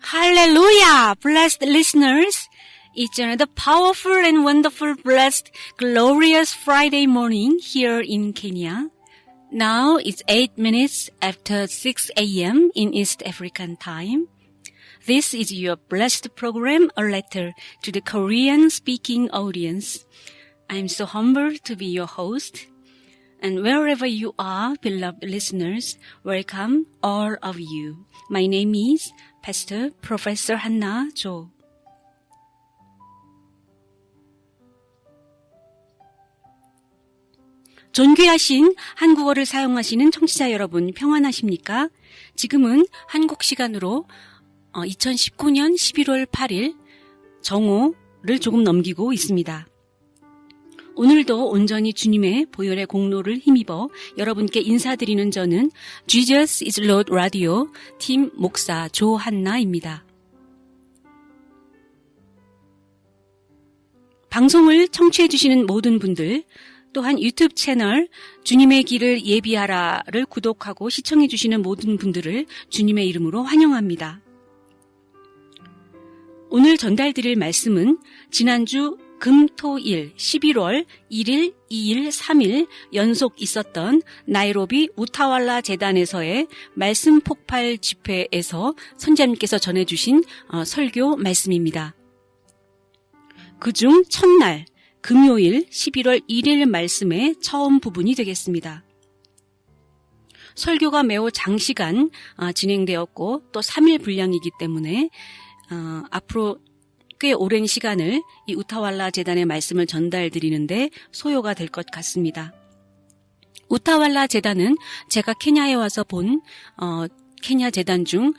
Hallelujah, blessed listeners. It's another powerful and wonderful, blessed, glorious Friday morning here in Kenya. Now it's 8 minutes after 6 a.m. in East African time. This is your blessed program, a letter to the Korean-speaking audience. I'm so humbled to be your host. And wherever you are, beloved listeners, welcome all of you. My name is Pastor Professor Hannah Jo. 존귀하신 한국어를 사용하시는 청취자 여러분 평안하십니까? 지금은 한국 시간으로 2019년 11월 8일 정오를 조금 넘기고 있습니다. 오늘도 온전히 주님의 보혈의 공로를 힘입어 여러분께 인사드리는 저는 Jesus is Lord Radio 팀 목사 조한나입니다. 방송을 청취해 주시는 모든 분들, 또한 유튜브 채널 주님의 길을 예비하라를 구독하고 시청해 주시는 모든 분들을 주님의 이름으로 환영합니다. 오늘 전달드릴 말씀은 지난주 금, 토, 일, 11월 1일, 2일, 3일 연속 있었던 나이로비 우타왈라 재단에서의 말씀 폭발 집회에서 선지자님께서 전해주신 설교 말씀입니다. 그중 첫날 금요일 11월 1일 말씀의 처음 부분이 되겠습니다. 설교가 매우 장시간 진행되었고 또 3일 분량이기 때문에 앞으로 꽤 오랜 시간을 이 우타왈라 재단의 말씀을 전달드리는데 소요가 될 것 같습니다. 우타왈라 재단은 제가 케냐에 와서 본 케냐 재단 중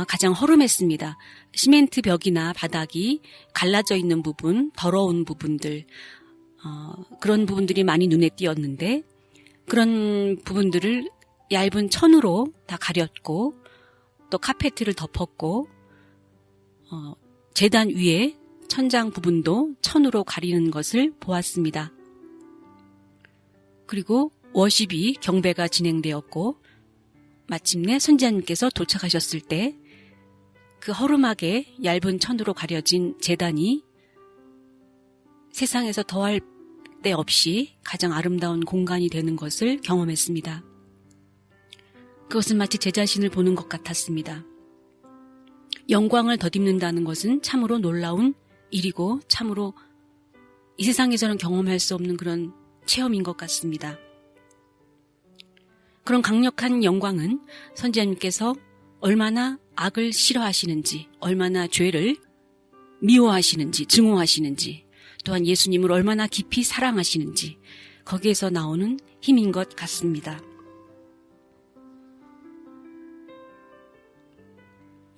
가장 허름했습니다. 시멘트 벽이나 바닥이 갈라져 있는 부분, 더러운 부분들, 그런 부분들이 많이 눈에 띄었는데 그런 부분들을 얇은 천으로 다 가렸고 또 카페트를 덮었고 재단 위에 천장 부분도 천으로 가리는 것을 보았습니다. 그리고 워십이 경배가 진행되었고 마침내 선지자님께서 도착하셨을 때 그 허름하게 얇은 천으로 가려진 재단이 세상에서 더할 데 없이 가장 아름다운 공간이 되는 것을 경험했습니다. 그것은 마치 제 자신을 보는 것 같았습니다. 영광을 덧입는다는 것은 참으로 놀라운 일이고 참으로 이 세상에서는 경험할 수 없는 그런 체험인 것 같습니다. 그런 강력한 영광은 선지자님께서 얼마나 악을 싫어하시는지, 얼마나 죄를 미워하시는지, 증오하시는지, 또한 예수님을 얼마나 깊이 사랑하시는지 거기에서 나오는 힘인 것 같습니다.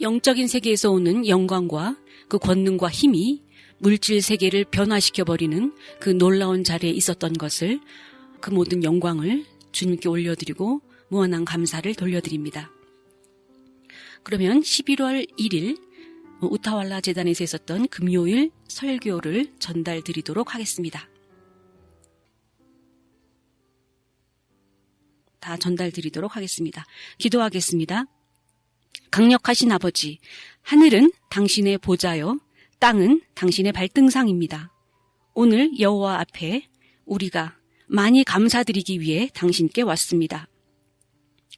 영적인 세계에서 오는 영광과 그 권능과 힘이 물질 세계를 변화시켜버리는 그 놀라운 자리에 있었던 것을, 그 모든 영광을 주님께 올려드리고 무한한 감사를 돌려드립니다. 그러면 11월 1일 우타왈라 재단에서 있었던 금요일 설교를 전달드리도록 하겠습니다. 다 전달드리도록 하겠습니다. 기도하겠습니다. 강력하신 아버지, 하늘은 당신의 보좌요, 땅은 당신의 발등상입니다. 오늘 여호와 앞에 우리가 많이 감사드리기 위해 당신께 왔습니다.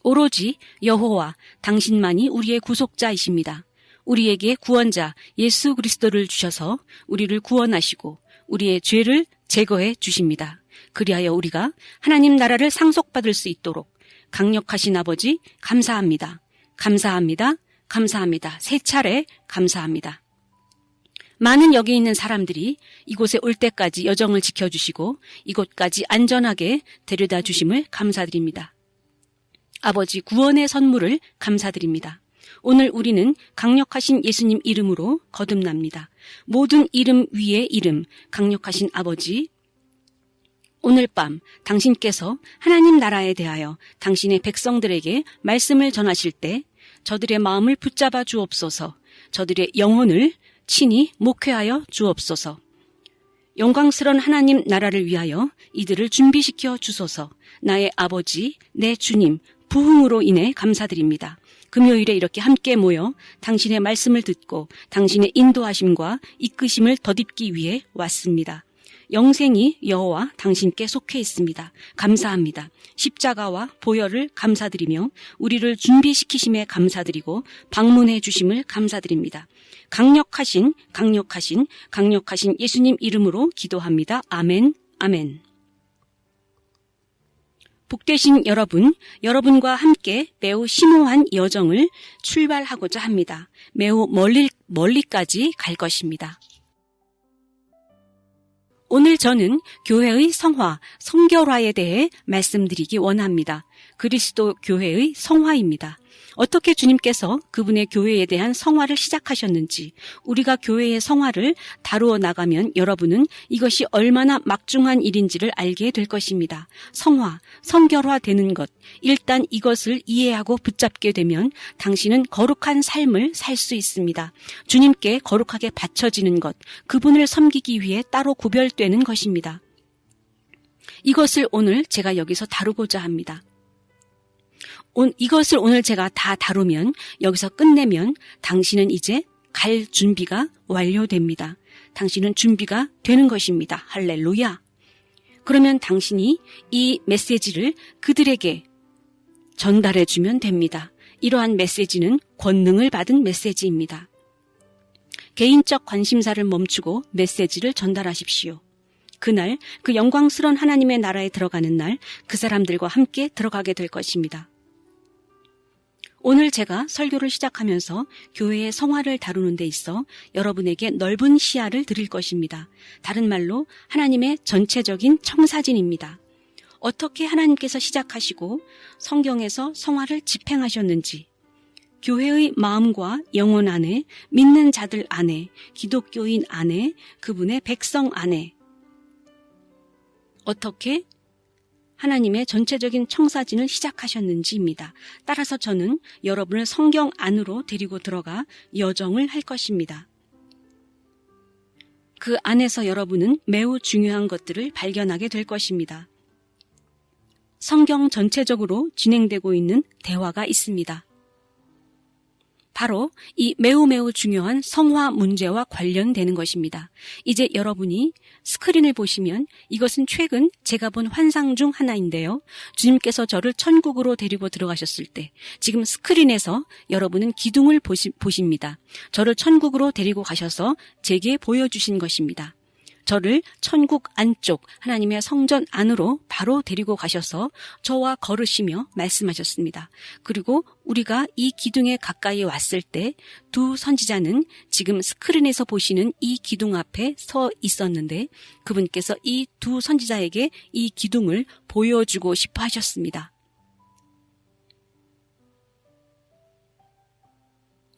오로지 여호와 당신만이 우리의 구속자이십니다. 우리에게 구원자 예수 그리스도를 주셔서 우리를 구원하시고 우리의 죄를 제거해 주십니다. 그리하여 우리가 하나님 나라를 상속받을 수 있도록 강력하신 아버지 감사합니다. 감사합니다. 감사합니다. 세 차례 감사합니다. 많은 여기 있는 사람들이 이곳에 올 때까지 여정을 지켜주시고 이곳까지 안전하게 데려다 주심을 감사드립니다. 아버지, 구원의 선물을 감사드립니다. 오늘 우리는 강력하신 예수님 이름으로 거듭납니다. 모든 이름 위에 이름, 강력하신 아버지, 오늘 밤 당신께서 하나님 나라에 대하여 당신의 백성들에게 말씀을 전하실 때 저들의 마음을 붙잡아 주옵소서, 저들의 영혼을 친히 목회하여 주옵소서, 영광스러운 하나님 나라를 위하여 이들을 준비시켜 주소서. 나의 아버지, 내 주님, 부흥으로 인해 감사드립니다. 금요일에 이렇게 함께 모여 당신의 말씀을 듣고 당신의 인도하심과 이끄심을 덧입기 위해 왔습니다. 영생이 여호와 당신께 속해 있습니다. 감사합니다. 십자가와 보혈을 감사드리며 우리를 준비시키심에 감사드리고 방문해 주심을 감사드립니다. 강력하신 예수님 이름으로 기도합니다. 아멘, 아멘. 복되신 여러분, 여러분과 함께 매우 심오한 여정을 출발하고자 합니다. 매우 멀리까지 갈 것입니다. 오늘 저는 교회의 성화, 성결화에 대해 말씀드리기 원합니다. 그리스도 교회의 성화입니다. 어떻게 주님께서 그분의 교회에 대한 성화를 시작하셨는지, 우리가 교회의 성화를 다루어 나가면 여러분은 이것이 얼마나 막중한 일인지를 알게 될 것입니다. 성화, 성결화 되는 것, 일단 이것을 이해하고 붙잡게 되면 당신은 거룩한 삶을 살 수 있습니다. 주님께 거룩하게 바쳐지는 것, 그분을 섬기기 위해 따로 구별되는 것입니다. 이것을 오늘 제가 여기서 다루고자 합니다. 이것을 오늘 제가 다 다루면, 여기서 끝내면 당신은 이제 갈 준비가 완료됩니다. 당신은 준비가 되는 것입니다. 할렐루야. 그러면 당신이 이 메시지를 그들에게 전달해 주면 됩니다. 이러한 메시지는 권능을 받은 메시지입니다. 개인적 관심사를 멈추고 메시지를 전달하십시오. 그날, 그 영광스러운 하나님의 나라에 들어가는 날, 그 사람들과 함께 들어가게 될 것입니다. 오늘 제가 설교를 시작하면서 교회의 성화를 다루는 데 있어 여러분에게 넓은 시야를 드릴 것입니다. 다른 말로 하나님의 전체적인 청사진입니다. 어떻게 하나님께서 시작하시고 성경에서 성화를 집행하셨는지, 교회의 마음과 영혼 안에, 믿는 자들 안에, 기독교인 안에, 그분의 백성 안에 어떻게 하나님의 전체적인 청사진을 시작하셨는지입니다. 따라서 저는 여러분을 성경 안으로 데리고 들어가 여정을 할 것입니다. 그 안에서 여러분은 매우 중요한 것들을 발견하게 될 것입니다. 성경 전체적으로 진행되고 있는 대화가 있습니다. 바로 이 매우 중요한 성화 문제와 관련되는 것입니다. 이제 여러분이 스크린을 보시면 이것은 최근 제가 본 환상 중 하나인데요. 주님께서 저를 천국으로 데리고 들어가셨을 때 지금 스크린에서 여러분은 기둥을 보십니다. 저를 천국으로 데리고 가셔서 제게 보여주신 것입니다. 저를 천국 안쪽 하나님의 성전 안으로 바로 데리고 가셔서 저와 걸으시며 말씀하셨습니다. 그리고 우리가 이 기둥에 가까이 왔을 때 두 선지자는 지금 스크린에서 보시는 이 기둥 앞에 서 있었는데 그분께서 이 두 선지자에게 이 기둥을 보여주고 싶어 하셨습니다.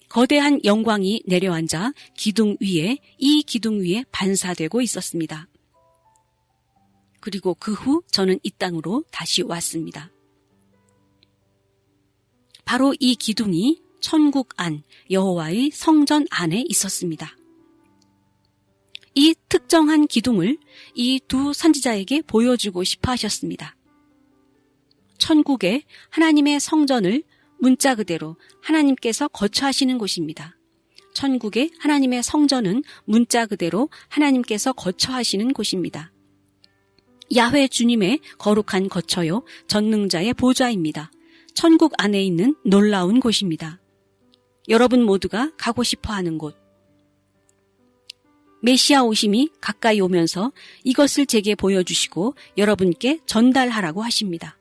거대한 영광이 내려앉아 이 기둥 위에 반사되고 있었습니다. 그리고 그 후 저는 이 땅으로 다시 왔습니다. 바로 이 기둥이 천국 안, 여호와의 성전 안에 있었습니다. 이 특정한 기둥을 이 두 선지자에게 보여주고 싶어 하셨습니다. 천국의 하나님의 성전을 문자 그대로 하나님께서 거처하시는 곳입니다. 천국의 하나님의 성전은 문자 그대로 하나님께서 거처하시는 곳입니다. 야훼 주님의 거룩한 거처요, 전능자의 보좌입니다. 천국 안에 있는 놀라운 곳입니다. 여러분 모두가 가고 싶어하는 곳. 메시아 오심이 가까이 오면서 이것을 제게 보여주시고 여러분께 전달하라고 하십니다.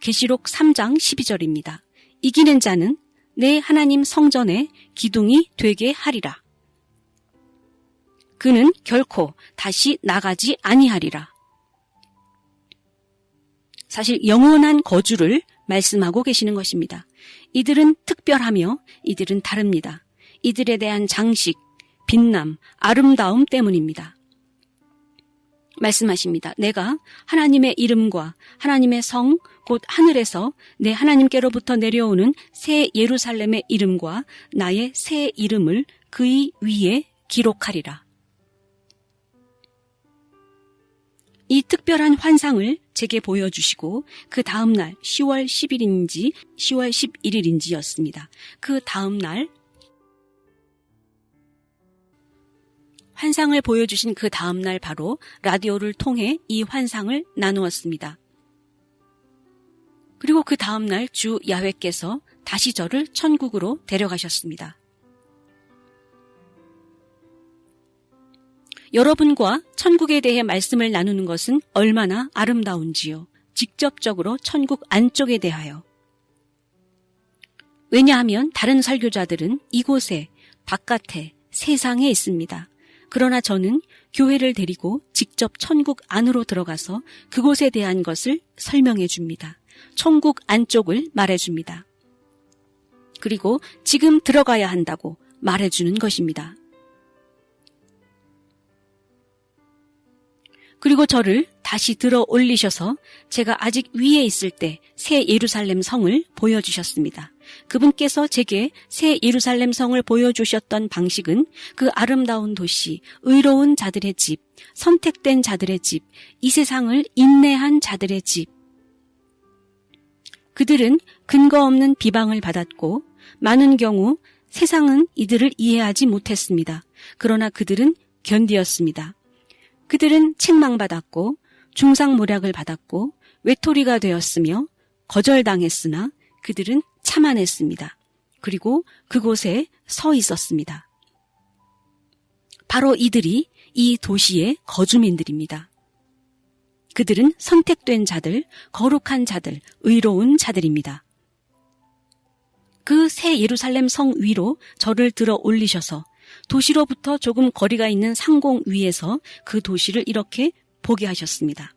계시록 3장 12절입니다. 이기는 자는 내 하나님 성전의 기둥이 되게 하리라. 그는 결코 다시 나가지 아니하리라. 사실 영원한 거주를 말씀하고 계시는 것입니다. 이들은 특별하며 이들은 다릅니다. 이들에 대한 장식, 빛남, 아름다움 때문입니다. 말씀하십니다. 내가 하나님의 이름과 하나님의 성, 곧 하늘에서 내 하나님께로부터 내려오는 새 예루살렘의 이름과 나의 새 이름을 그의 위에 기록하리라. 이 특별한 환상을 제게 보여주시고 그 다음 날 10월 10일인지 10월 11일인지였습니다. 그 다음 날 환상을 보여주신 그 다음 날 바로 라디오를 통해 이 환상을 나누었습니다. 그리고 그 다음 날 주 야훼께서 다시 저를 천국으로 데려가셨습니다. 여러분과 천국에 대해 말씀을 나누는 것은 얼마나 아름다운지요. 직접적으로 천국 안쪽에 대하여. 왜냐하면 다른 설교자들은 이곳에, 바깥에, 세상에 있습니다. 그러나 저는 교회를 데리고 직접 천국 안으로 들어가서 그곳에 대한 것을 설명해 줍니다. 천국 안쪽을 말해 줍니다. 그리고 지금 들어가야 한다고 말해 주는 것입니다. 그리고 저를 다시 들어 올리셔서 제가 아직 위에 있을 때 새 예루살렘 성을 보여주셨습니다. 그분께서 제게 새 예루살렘 성을 보여주셨던 방식은 그 아름다운 도시, 의로운 자들의 집, 선택된 자들의 집, 이 세상을 인내한 자들의 집. 그들은 근거 없는 비방을 받았고 많은 경우 세상은 이들을 이해하지 못했습니다. 그러나 그들은 견디었습니다. 그들은 책망받았고 중상모략을 받았고 외톨이가 되었으며 거절당했으나 그들은 참아냈습니다. 그리고 그곳에 서 있었습니다. 바로 이들이 이 도시의 거주민들입니다. 그들은 선택된 자들, 거룩한 자들, 의로운 자들입니다. 그 새 예루살렘 성 위로 저를 들어 올리셔서 도시로부터 조금 거리가 있는 상공 위에서 그 도시를 이렇게 보게 하셨습니다.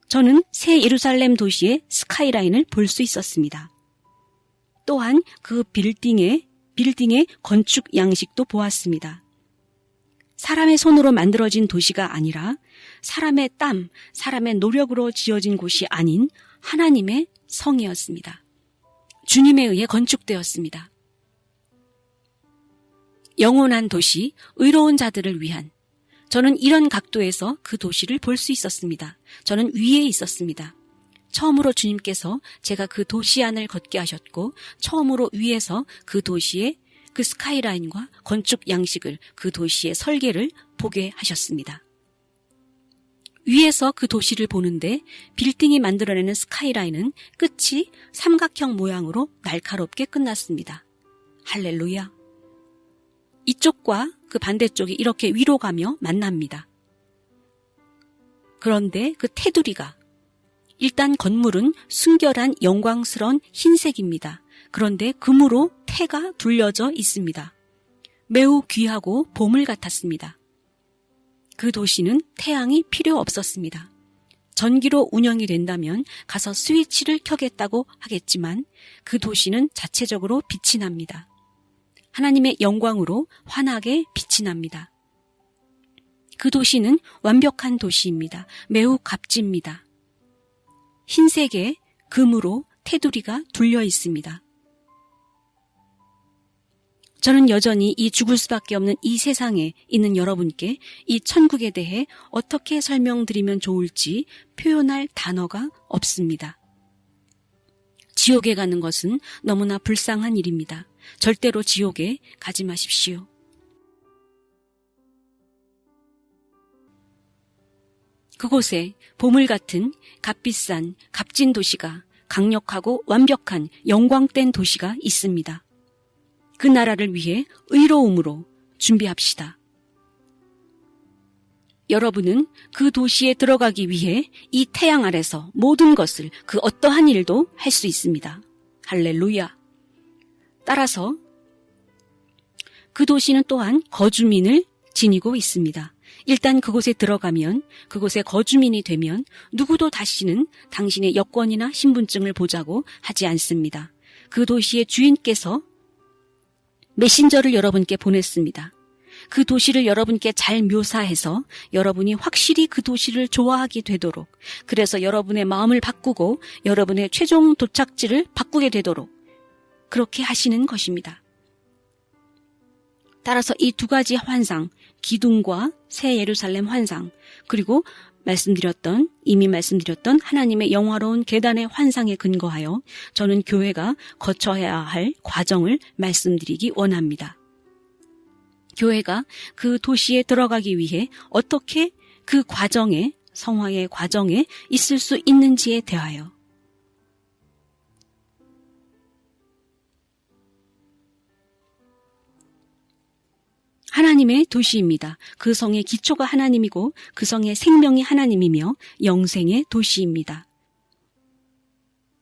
저는 새 예루살렘 도시의 스카이라인을 볼 수 있었습니다. 또한 그 빌딩의 건축 양식도 보았습니다. 사람의 손으로 만들어진 도시가 아니라 사람의 땀, 사람의 노력으로 지어진 곳이 아닌 하나님의 성이었습니다. 주님에 의해 건축되었습니다. 영원한 도시, 의로운 자들을 위한, 저는 이런 각도에서 그 도시를 볼 수 있었습니다. 저는 위에 있었습니다. 처음으로 주님께서 제가 그 도시 안을 걷게 하셨고 처음으로 위에서 그 도시의 그 스카이라인과 건축 양식을, 그 도시의 설계를 보게 하셨습니다. 위에서 그 도시를 보는데 빌딩이 만들어내는 스카이라인은 끝이 삼각형 모양으로 날카롭게 끝났습니다. 할렐루야. 이쪽과 그 반대쪽이 이렇게 위로 가며 만납니다. 그런데 그 테두리가, 일단 건물은 순결한 영광스러운 흰색입니다. 그런데 금으로 태가 둘려져 있습니다. 매우 귀하고 보물 같았습니다. 그 도시는 태양이 필요 없었습니다. 전기로 운영이 된다면 가서 스위치를 켜겠다고 하겠지만 그 도시는 자체적으로 빛이 납니다. 하나님의 영광으로 환하게 빛이 납니다. 그 도시는 완벽한 도시입니다. 매우 값집니다. 흰색의 금으로 테두리가 둘려 있습니다. 저는 여전히 이 죽을 수밖에 없는 이 세상에 있는 여러분께 이 천국에 대해 어떻게 설명드리면 좋을지 표현할 단어가 없습니다. 지옥에 가는 것은 너무나 불쌍한 일입니다. 절대로 지옥에 가지 마십시오. 그곳에 보물 같은 값비싼 값진 도시가, 강력하고 완벽한 영광된 도시가 있습니다. 그 나라를 위해 의로움으로 준비합시다. 여러분은 그 도시에 들어가기 위해 이 태양 아래서 모든 것을, 그 어떠한 일도 할 수 있습니다. 할렐루야. 따라서 그 도시는 또한 거주민을 지니고 있습니다. 일단 그곳에 들어가면, 그곳에 거주민이 되면 누구도 다시는 당신의 여권이나 신분증을 보자고 하지 않습니다. 그 도시의 주인께서 메신저를 여러분께 보냈습니다. 그 도시를 여러분께 잘 묘사해서 여러분이 확실히 그 도시를 좋아하게 되도록, 그래서 여러분의 마음을 바꾸고 여러분의 최종 도착지를 바꾸게 되도록 그렇게 하시는 것입니다. 따라서 이 두 가지 환상, 기둥과 새 예루살렘 환상, 그리고 이미 말씀드렸던 하나님의 영화로운 계단의 환상에 근거하여 저는 교회가 거쳐야 할 과정을 말씀드리기 원합니다. 교회가 그 도시에 들어가기 위해 어떻게 그 과정에, 성화의 과정에 있을 수 있는지에 대하여 하나님의 도시입니다. 그 성의 기초가 하나님이고 그 성의 생명이 하나님이며 영생의 도시입니다.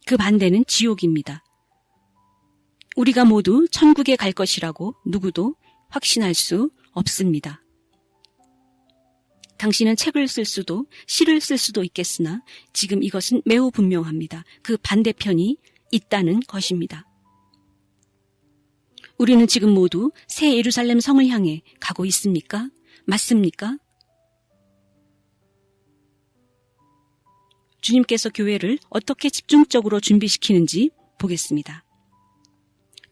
그 반대는 지옥입니다. 우리가 모두 천국에 갈 것이라고 누구도 확신할 수 없습니다. 당신은 책을 쓸 수도 시를 쓸 수도 있겠으나 지금 이것은 매우 분명합니다. 그 반대편이 있다는 것입니다. 우리는 지금 모두 새 예루살렘 성을 향해 가고 있습니까? 맞습니까? 주님께서 교회를 어떻게 집중적으로 준비시키는지 보겠습니다.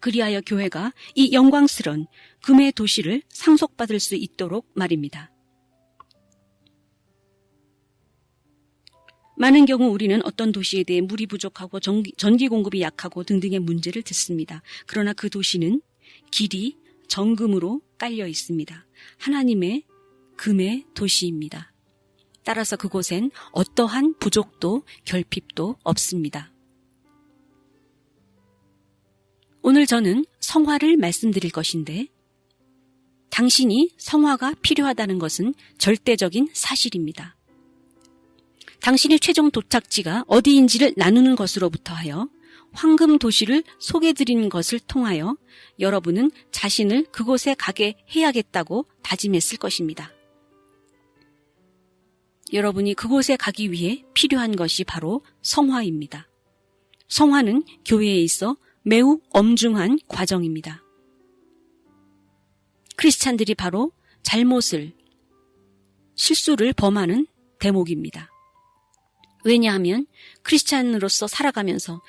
그리하여 교회가 이 영광스러운 금의 도시를 상속받을 수 있도록 말입니다. 많은 경우 우리는 어떤 도시에 대해 물이 부족하고 전기 공급이 약하고 등등의 문제를 듣습니다. 그러나 그 도시는 길이 정금으로 깔려 있습니다. 하나님의 금의 도시입니다. 따라서 그곳엔 어떠한 부족도 결핍도 없습니다. 오늘 저는 성화를 말씀드릴 것인데 당신이 성화가 필요하다는 것은 절대적인 사실입니다. 당신의 최종 도착지가 어디인지를 나누는 것으로부터 하여 황금 도시를 소개드리는 것을 통하여 여러분은 자신을 그곳에 가게 해야겠다고 다짐했을 것입니다. 여러분이 그곳에 가기 위해 필요한 것이 바로 성화입니다. 성화는 교회에 있어 매우 엄중한 과정입니다. 크리스찬들이 바로 실수를 범하는 대목입니다. 왜냐하면 크리스찬으로서 살아가면서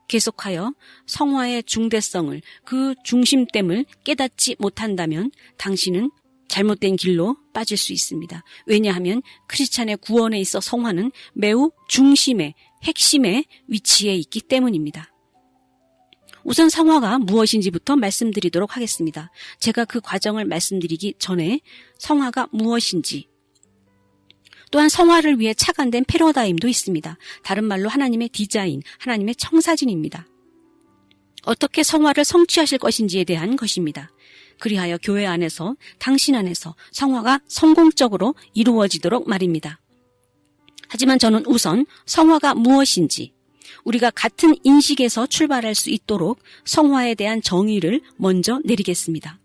계속하여 성화의 중대성을, 그 중심됨을 깨닫지 못한다면 당신은 잘못된 길로 빠질 수 있습니다. 왜냐하면 크리스찬의 구원에 있어 성화는 매우 핵심의 위치에 있기 때문입니다. 우선 성화가 무엇인지부터 말씀드리도록 하겠습니다. 제가 그 과정을 말씀드리기 전에 성화가 무엇인지, 또한 성화를 위해 착안된 패러다임도 있습니다. 다른 말로 하나님의 디자인, 하나님의 청사진입니다. 어떻게 성화를 성취하실 것인지에 대한 것입니다. 그리하여 교회 안에서, 당신 안에서 성화가 성공적으로 이루어지도록 말입니다. 하지만 저는 우선 성화가 무엇인지, 우리가 같은 인식에서 출발할 수 있도록 성화에 대한 정의를 먼저 내리겠습니다.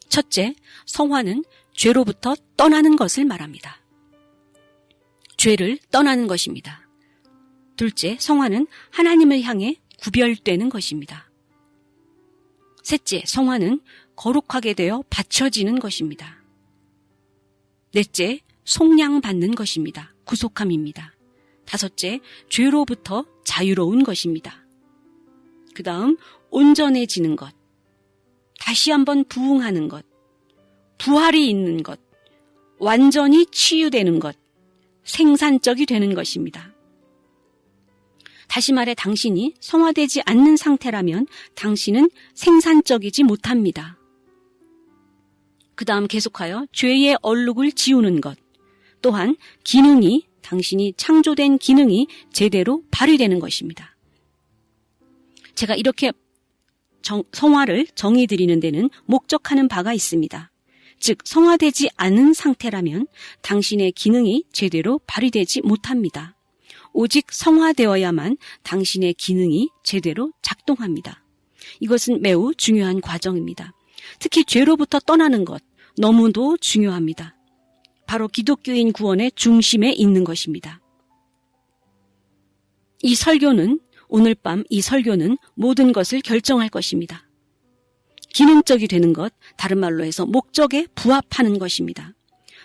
첫째, 성화는 죄로부터 떠나는 것을 말합니다. 죄를 떠나는 것입니다. 둘째, 성화는 하나님을 향해 구별되는 것입니다. 셋째, 성화는 거룩하게 되어 바쳐지는 것입니다. 넷째, 속량받는 것입니다. 구속함입니다. 다섯째, 죄로부터 자유로운 것입니다. 그 다음, 온전해지는 것, 다시 한번 부흥하는 것, 부활이 있는 것, 완전히 치유되는 것, 생산적이 되는 것입니다. 다시 말해 당신이 성화되지 않는 상태라면 당신은 생산적이지 못합니다. 그 다음 계속하여 죄의 얼룩을 지우는 것, 또한 당신이 창조된 기능이 제대로 발휘되는 것입니다. 제가 이렇게 성화를 정의드리는 데는 목적하는 바가 있습니다. 즉, 성화되지 않은 상태라면 당신의 기능이 제대로 발휘되지 못합니다. 오직 성화되어야만 당신의 기능이 제대로 작동합니다. 이것은 매우 중요한 과정입니다. 특히 죄로부터 떠나는 것, 너무도 중요합니다. 바로 기독교인 구원의 중심에 있는 것입니다. 오늘 밤 이 설교는 모든 것을 결정할 것입니다. 기능적이 되는 것, 다른 말로 해서 목적에 부합하는 것입니다.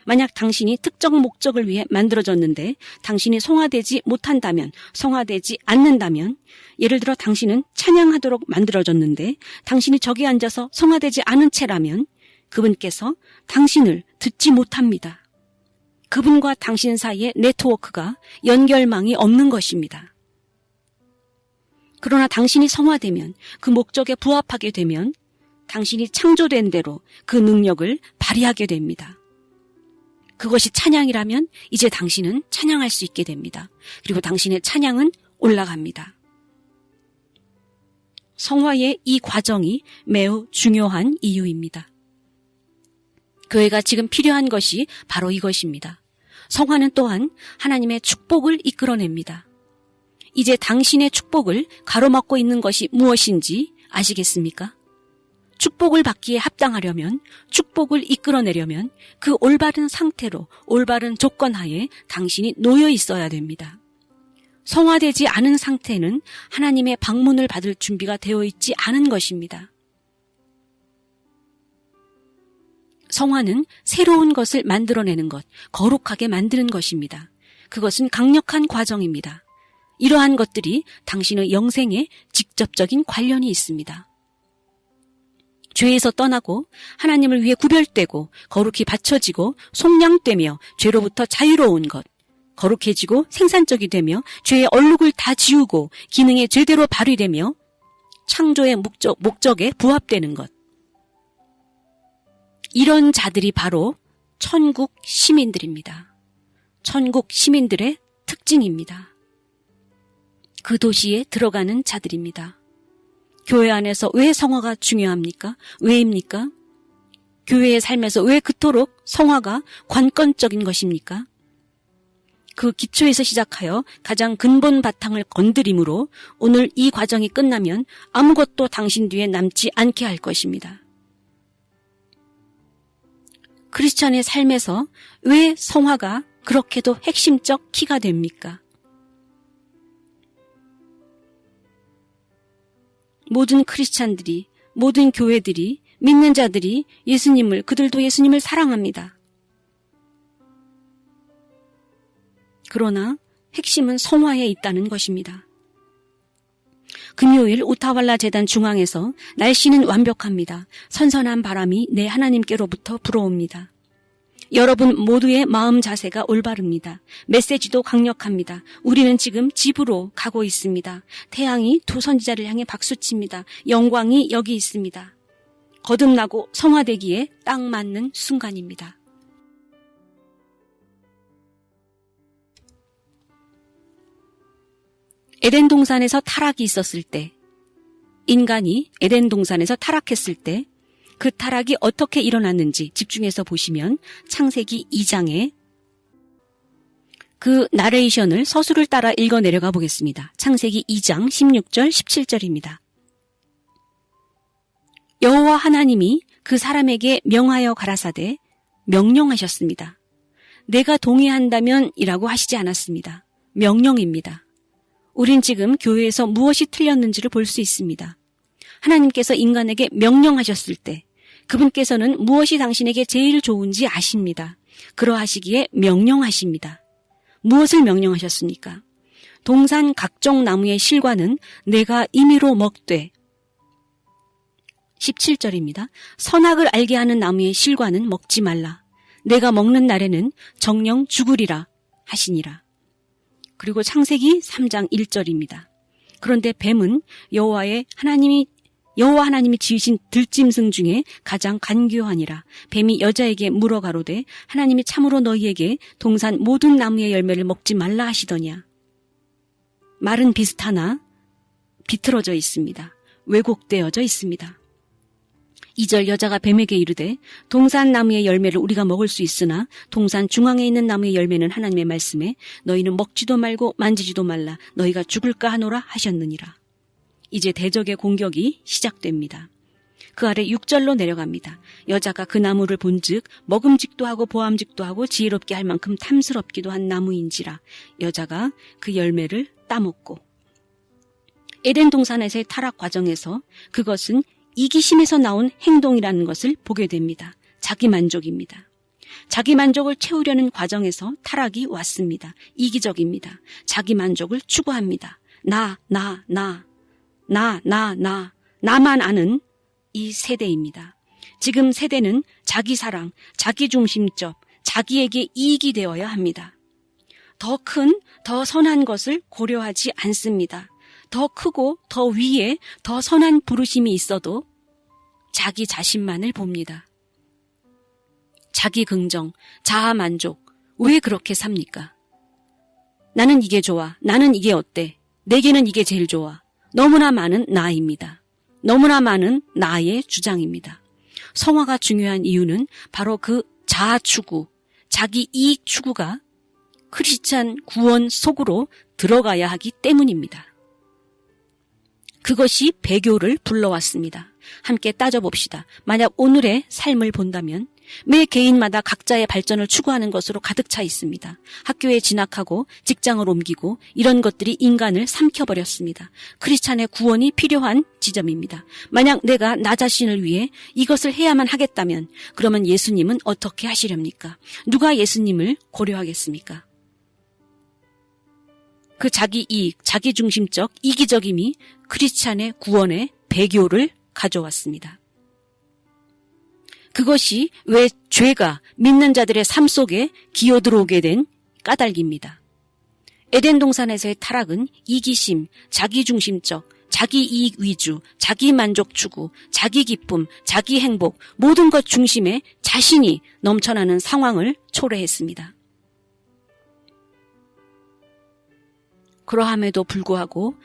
만약 당신이 특정 목적을 위해 만들어졌는데 당신이 성화되지 못한다면, 성화되지 않는다면, 예를 들어 당신은 찬양하도록 만들어졌는데 당신이 저기 앉아서 성화되지 않은 채라면 그분께서 당신을 듣지 못합니다. 그분과 당신 사이에 네트워크가, 연결망이 없는 것입니다. 그러나 당신이 성화되면, 그 목적에 부합하게 되면 당신이 창조된 대로 그 능력을 발휘하게 됩니다. 그것이 찬양이라면 이제 당신은 찬양할 수 있게 됩니다. 그리고 당신의 찬양은 올라갑니다. 성화의 이 과정이 매우 중요한 이유입니다. 교회가 지금 필요한 것이 바로 이것입니다. 성화는 또한 하나님의 축복을 이끌어냅니다. 이제 당신의 축복을 가로막고 있는 것이 무엇인지 아시겠습니까? 축복을 받기에 합당하려면, 축복을 이끌어내려면 그 올바른 상태로, 올바른 조건 하에 당신이 놓여 있어야 됩니다. 성화되지 않은 상태는 하나님의 방문을 받을 준비가 되어 있지 않은 것입니다. 성화는 새로운 것을 만들어내는 것, 거룩하게 만드는 것입니다. 그것은 강력한 과정입니다. 이러한 것들이 당신의 영생에 직접적인 관련이 있습니다. 죄에서 떠나고 하나님을 위해 구별되고 거룩히 바쳐지고 속량되며 죄로부터 자유로운 것, 거룩해지고 생산적이 되며 죄의 얼룩을 다 지우고 기능에 제대로 발휘되며 창조의 목적에 부합되는 것. 이런 자들이 바로 천국 시민들입니다. 천국 시민들의 특징입니다. 그 도시에 들어가는 자들입니다. 교회 안에서 왜 성화가 중요합니까? 왜입니까? 교회의 삶에서 왜 그토록 성화가 관건적인 것입니까? 그 기초에서 시작하여 가장 근본 바탕을 건드림으로 오늘 이 과정이 끝나면 아무것도 당신 뒤에 남지 않게 할 것입니다. 크리스천의 삶에서 왜 성화가 그렇게도 핵심적 키가 됩니까? 모든 크리스찬들이, 모든 교회들이, 믿는 자들이 그들도 예수님을 사랑합니다. 그러나 핵심은 성화에 있다는 것입니다. 금요일 우타왈라 재단 중앙에서 날씨는 완벽합니다. 선선한 바람이 내 하나님께로부터 불어옵니다. 여러분 모두의 마음 자세가 올바릅니다. 메시지도 강력합니다. 우리는 지금 집으로 가고 있습니다. 태양이 두 선지자를 향해 박수칩니다. 영광이 여기 있습니다. 거듭나고 성화되기에 딱 맞는 순간입니다. 에덴 동산에서 타락이 있었을 때, 인간이 에덴 동산에서 타락했을 때 그 타락이 어떻게 일어났는지 집중해서 보시면 창세기 2장에 그 나레이션을 서술을 따라 읽어 내려가 보겠습니다. 창세기 2장 16절 17절입니다. 여호와 하나님이 그 사람에게 명하여 가라사대 명령하셨습니다. 내가 동의한다면 이라고 하시지 않았습니다. 명령입니다. 우린 지금 교회에서 무엇이 틀렸는지를 볼 수 있습니다. 하나님께서 인간에게 명령하셨을 때 그분께서는 무엇이 당신에게 제일 좋은지 아십니다. 그러하시기에 명령하십니다. 무엇을 명령하셨습니까? 동산 각종 나무의 실과는 내가 임의로 먹되 17절입니다. 선악을 알게 하는 나무의 실과는 먹지 말라. 내가 먹는 날에는 정녕 죽으리라 하시니라. 그리고 창세기 3장 1절입니다. 그런데 뱀은 여호와 하나님이 지으신 들짐승 중에 가장 간교하니라. 뱀이 여자에게 물어 가로되 하나님이 참으로 너희에게 동산 모든 나무의 열매를 먹지 말라 하시더냐. 말은 비슷하나 비틀어져 있습니다. 왜곡되어져 있습니다. 2절 여자가 뱀에게 이르되 동산 나무의 열매를 우리가 먹을 수 있으나 동산 중앙에 있는 나무의 열매는 하나님의 말씀에 너희는 먹지도 말고 만지지도 말라 너희가 죽을까 하노라 하셨느니라. 이제 대적의 공격이 시작됩니다. 그 아래 6절로 내려갑니다. 여자가 그 나무를 본즉 먹음직도 하고 보암직도 하고 지혜롭게 할 만큼 탐스럽기도 한 나무인지라. 여자가 그 열매를 따먹고. 에덴 동산에서의 타락 과정에서 그것은 이기심에서 나온 행동이라는 것을 보게 됩니다. 자기 만족입니다. 자기 만족을 채우려는 과정에서 타락이 왔습니다. 이기적입니다. 자기 만족을 추구합니다. 나만 아는 이 세대입니다. 지금 세대는 자기 사랑, 자기 중심적, 자기에게 이익이 되어야 합니다. 더 큰, 더 선한 것을 고려하지 않습니다. 더 크고 더 위에 더 선한 부르심이 있어도 자기 자신만을 봅니다. 자기 긍정, 자아 만족, 왜 그렇게 삽니까? 나는 이게 좋아, 나는 이게 어때, 내게는 이게 제일 좋아. 너무나 많은 나입니다. 너무나 많은 나의 주장입니다. 성화가 중요한 이유는 바로 그 자아 추구, 자기 이익 추구가 크리스찬 구원 속으로 들어가야 하기 때문입니다. 그것이 배교를 불러왔습니다. 함께 따져봅시다. 만약 오늘의 삶을 본다면 매 개인마다 각자의 발전을 추구하는 것으로 가득 차 있습니다. 학교에 진학하고 직장을 옮기고 이런 것들이 인간을 삼켜버렸습니다. 크리스찬의 구원이 필요한 지점입니다. 만약 내가 나 자신을 위해 이것을 해야만 하겠다면 그러면 예수님은 어떻게 하시렵니까? 누가 예수님을 고려하겠습니까? 그 자기 이익, 자기 중심적 이기적임이 크리스찬의 구원에 배교를 가져왔습니다. 그것이 왜 죄가 믿는 자들의 삶 속에 기어들어오게 된 까닭입니다. 에덴 동산에서의 타락은 이기심, 자기중심적, 자기 이익 위주, 자기 만족 추구, 자기 기쁨, 자기 행복, 모든 것 중심에 자신이 넘쳐나는 상황을 초래했습니다. 그러함에도 불구하고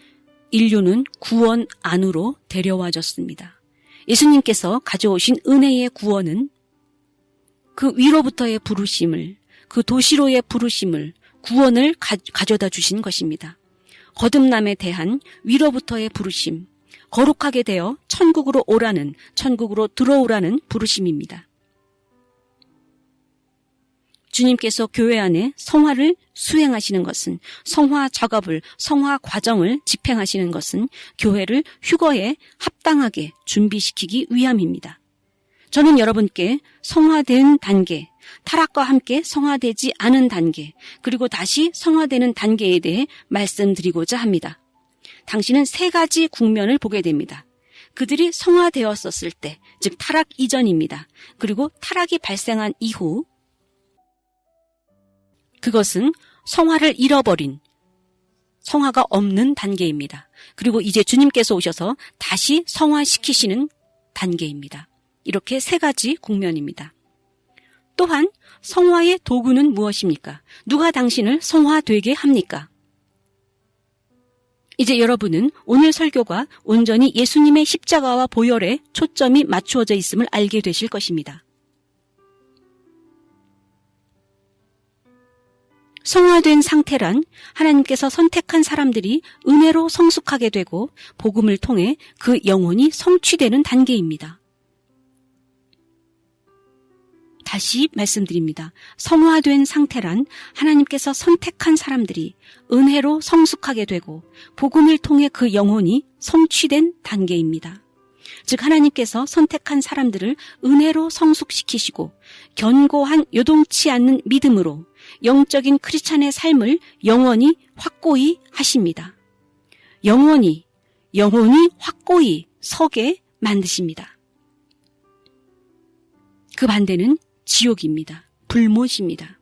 인류는 구원 안으로 데려와졌습니다. 예수님께서 가져오신 은혜의 구원은 그 위로부터의 부르심을, 그 도시로의 부르심을, 구원을 가져다 주신 것입니다. 거듭남에 대한 위로부터의 부르심, 거룩하게 되어 천국으로 오라는, 천국으로 들어오라는 부르심입니다. 주님께서 교회 안에 성화를 수행하시는 것은, 성화 작업을, 성화 과정을 집행하시는 것은 교회를 휴거에 합당하게 준비시키기 위함입니다. 저는 여러분께 성화된 단계, 타락과 함께 성화되지 않은 단계, 그리고 다시 성화되는 단계에 대해 말씀드리고자 합니다. 당신은 세 가지 국면을 보게 됩니다. 그들이 성화되었었을 때, 즉 타락 이전입니다. 그리고 타락이 발생한 이후, 그것은 성화를 잃어버린, 성화가 없는 단계입니다. 그리고 이제 주님께서 오셔서 다시 성화시키시는 단계입니다. 이렇게 세 가지 국면입니다. 또한 성화의 도구는 무엇입니까? 누가 당신을 성화되게 합니까? 이제 여러분은 오늘 설교가 온전히 예수님의 십자가와 보혈에 초점이 맞추어져 있음을 알게 되실 것입니다. 성화된 상태란 하나님께서 선택한 사람들이 은혜로 성숙하게 되고 복음을 통해 그 영혼이 성취되는 단계입니다. 다시 말씀드립니다. 성화된 상태란 하나님께서 선택한 사람들이 은혜로 성숙하게 되고 복음을 통해 그 영혼이 성취된 단계입니다. 즉 하나님께서 선택한 사람들을 은혜로 성숙시키시고 견고한 요동치 않는 믿음으로 영적인 크리스찬의 삶을 영원히 확고히 하십니다. 영원히 확고히 서게 만드십니다. 그 반대는 지옥입니다. 불못입니다.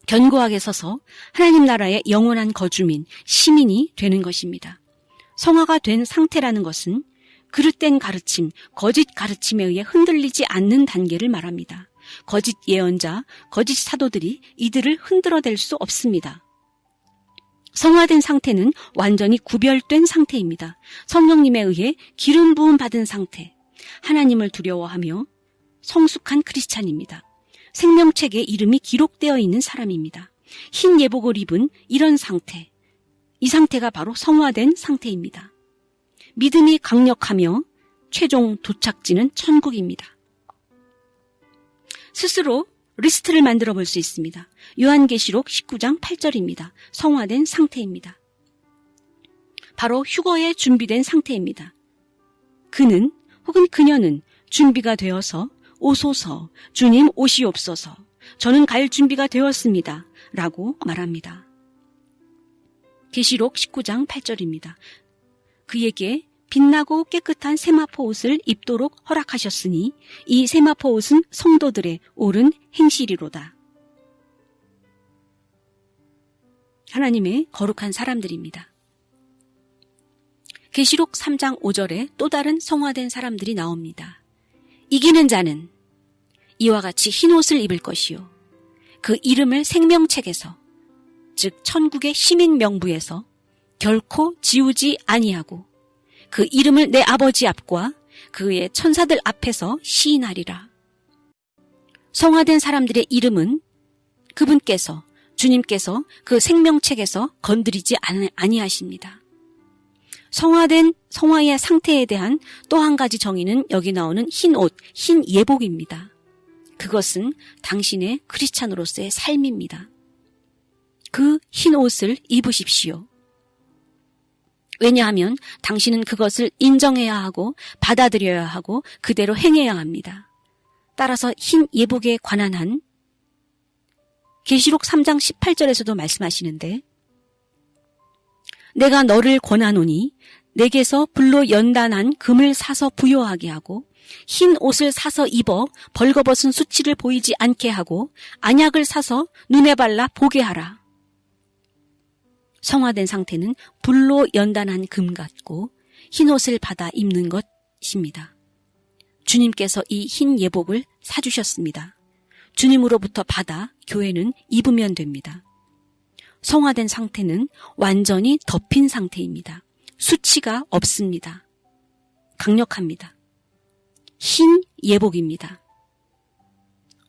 견고하게 서서 하나님 나라의 영원한 거주민, 시민이 되는 것입니다. 성화가 된 상태라는 것은 그릇된 가르침, 거짓 가르침에 의해 흔들리지 않는 단계를 말합니다. 거짓 예언자, 거짓 사도들이 이들을 흔들어댈 수 없습니다. 성화된 상태는 완전히 구별된 상태입니다. 성령님에 의해 기름 부음 받은 상태, 하나님을 두려워하며 성숙한 크리스찬입니다. 생명책에 이름이 기록되어 있는 사람입니다. 흰 예복을 입은 이런 상태, 이 상태가 바로 성화된 상태입니다. 믿음이 강력하며 최종 도착지는 천국입니다. 스스로 리스트를 만들어 볼 수 있습니다. 요한계시록 19장 8절입니다. 성화된 상태입니다. 바로 휴거에 준비된 상태입니다. 그는 혹은 그녀는 준비가 되어서 오소서, 주님 오시옵소서, 저는 갈 준비가 되었습니다 라고 말합니다. 계시록 19장 8절입니다. 그에게 빛나고 깨끗한 세마포 옷을 입도록 허락하셨으니 이 세마포 옷은 성도들의 옳은 행실이로다. 하나님의 거룩한 사람들입니다. 계시록 3장 5절에 또 다른 성화된 사람들이 나옵니다. 이기는 자는 이와 같이 흰 옷을 입을 것이요 그 이름을 생명책에서 즉 천국의 시민 명부에서 결코 지우지 아니하고 그 이름을 내 아버지 앞과 그의 천사들 앞에서 시인하리라. 성화된 사람들의 이름은 그분께서 주님께서 그 생명책에서 건드리지 아니하십니다. 성화된 성화의 상태에 대한 또 한 가지 정의는 여기 나오는 흰 옷, 흰 예복입니다. 그것은 당신의 크리스찬으로서의 삶입니다. 그 흰 옷을 입으십시오. 왜냐하면 당신은 그것을 인정해야 하고 받아들여야 하고 그대로 행해야 합니다. 따라서 흰 예복에 관한 한 계시록 3장 18절에서도 말씀하시는데 내가 너를 권하노니 내게서 불로 연단한 금을 사서 부요하게 하고 흰 옷을 사서 입어 벌거벗은 수치를 보이지 않게 하고 안약을 사서 눈에 발라 보게 하라. 성화된 상태는 불로 연단한 금 같고 흰 옷을 받아 입는 것입니다. 주님께서 이 흰 예복을 사주셨습니다. 주님으로부터 받아 교회는 입으면 됩니다. 성화된 상태는 완전히 덮인 상태입니다. 수치가 없습니다. 강력합니다. 흰 예복입니다.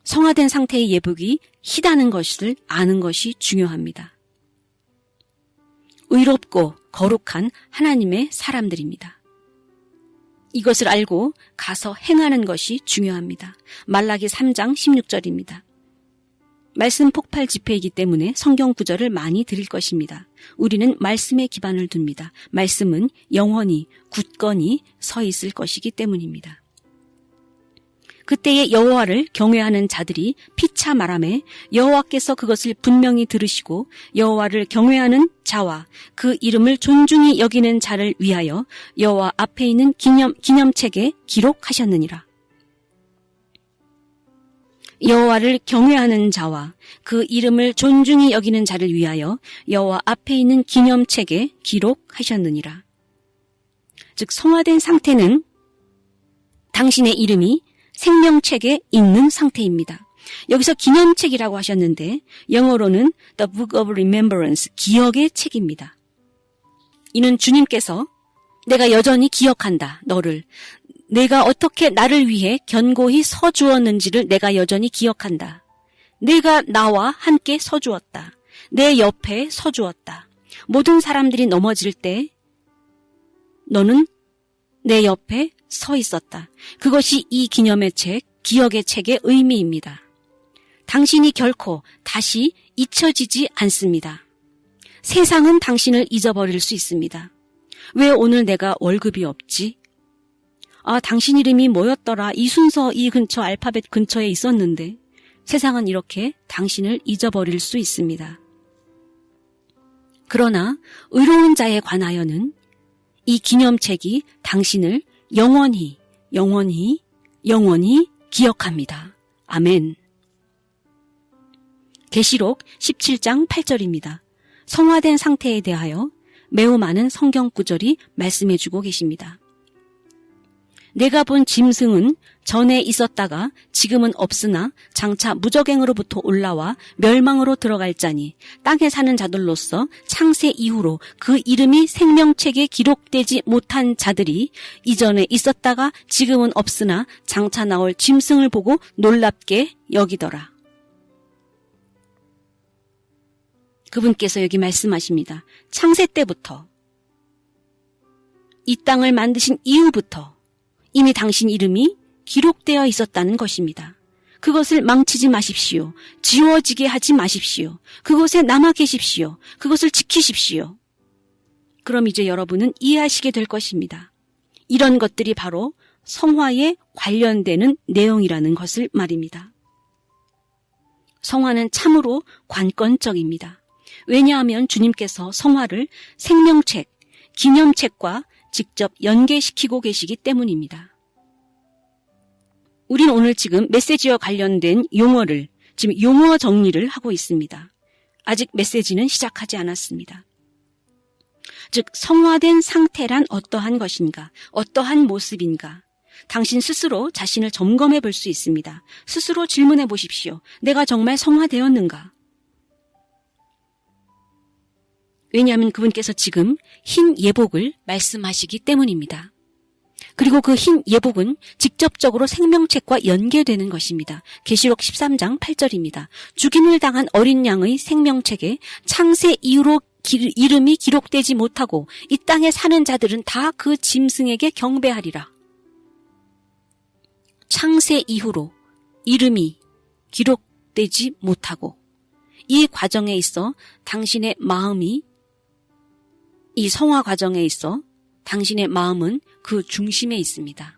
성화된 상태의 예복이 희다는 것을 아는 것이 중요합니다. 의롭고 거룩한 하나님의 사람들입니다. 이것을 알고 가서 행하는 것이 중요합니다. 말라기 3장 16절입니다. 말씀 폭발 집회이기 때문에 성경 구절을 많이 드릴 것입니다. 우리는 말씀에 기반을 둡니다. 말씀은 영원히 굳건히 서 있을 것이기 때문입니다. 그때의 여호와를 경외하는 자들이 피차 말하매 여호와께서 그것을 분명히 들으시고 여호와를 경외하는 자와 그 이름을 존중히 여기는 자를 위하여 여호와 앞에 있는 기념책에 기록하셨느니라. 여호와를 경외하는 자와 그 이름을 존중히 여기는 자를 위하여 여호와 앞에 있는 기념책에 기록하셨느니라. 즉 성화된 상태는 당신의 이름이 생명책에 있는 상태입니다. 여기서 기념책이라고 하셨는데 영어로는 The Book of Remembrance, 기억의 책입니다. 이는 주님께서 내가 여전히 기억한다, 너를. 내가 어떻게 나를 위해 견고히 서주었는지를 내가 여전히 기억한다. 내가 나와 함께 서주었다. 내 옆에 서주었다. 모든 사람들이 넘어질 때 너는 내 옆에 서 있었다. 그것이 이 기념의 책, 기억의 책의 의미입니다. 당신이 결코 다시 잊혀지지 않습니다. 세상은 당신을 잊어버릴 수 있습니다. 왜 오늘 내가 월급이 없지? 당신 이름이 뭐였더라? 이 순서 이 근처 알파벳 근처에 있었는데 세상은 이렇게 당신을 잊어버릴 수 있습니다. 그러나 의로운 자에 관하여는 이 기념책이 당신을 영원히 기억합니다. 아멘. 계시록 17장 8절입니다. 성화된 상태에 대하여 매우 많은 성경 구절이 말씀해주고 계십니다. 내가 본 짐승은 전에 있었다가 지금은 없으나 장차 무적행으로부터 올라와 멸망으로 들어갈 자니 땅에 사는 자들로서 창세 이후로 그 이름이 생명책에 기록되지 못한 자들이 이전에 있었다가 지금은 없으나 장차 나올 짐승을 보고 놀랍게 여기더라. 그분께서 여기 말씀하십니다. 창세 때부터 이 땅을 만드신 이후부터 이미 당신 이름이 기록되어 있었다는 것입니다. 그것을 망치지 마십시오. 지워지게 하지 마십시오. 그곳에 남아 계십시오. 그것을 지키십시오. 그럼 이제 여러분은 이해하시게 될 것입니다. 이런 것들이 바로 성화에 관련되는 내용이라는 것을 말입니다. 성화는 참으로 관건적입니다. 왜냐하면 주님께서 성화를 생명책, 기념책과 직접 연계시키고 계시기 때문입니다. 우리는 오늘 지금 메시지와 관련된 용어를, 지금 용어 정리를 하고 있습니다. 아직 메시지는 시작하지 않았습니다. 즉, 성화된 상태란 어떠한 것인가, 어떠한 모습인가, 당신 스스로 자신을 점검해 볼 수 있습니다. 스스로 질문해 보십시오. 내가 정말 성화되었는가? 왜냐하면 그분께서 지금 흰 예복을 말씀하시기 때문입니다. 그리고 그 흰 예복은 직접적으로 생명책과 연계되는 것입니다. 계시록 13장 8절입니다. 죽임을 당한 어린 양의 생명책에 창세 이후로 이름이 기록되지 못하고 이 땅에 사는 자들은 다 그 짐승에게 경배하리라. 창세 이후로 이름이 기록되지 못하고 이 과정에 있어 당신의 마음이, 이 성화 과정에 있어 당신의 마음은 그 중심에 있습니다.